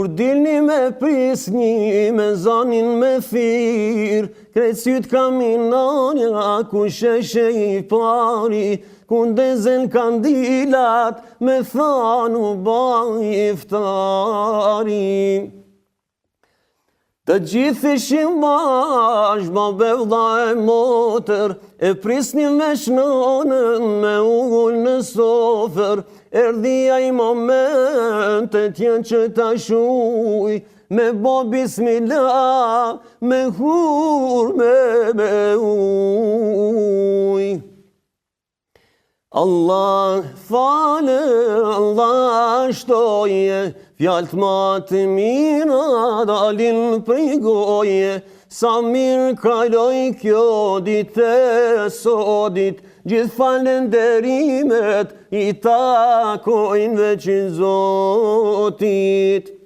Kur dilni me prisni, me zanin me thirë, krejt syt kaminonja, ku sheshe i pari, ku ndezen kandilat, me thanu ba iftari. Të gjithë ishim bash, babevda e motër, e prisni me shnonën, me ugull në sofer, erdhia i momentet janë që ta shuj, me bo bismillah, me hur, me uj. Allah fale, Allah shtoje, fjallët ma të mira dalin prej goje, sa mirë kaloj kjo dite sodit, gjithë falenderimet i takojnë veç Zotit.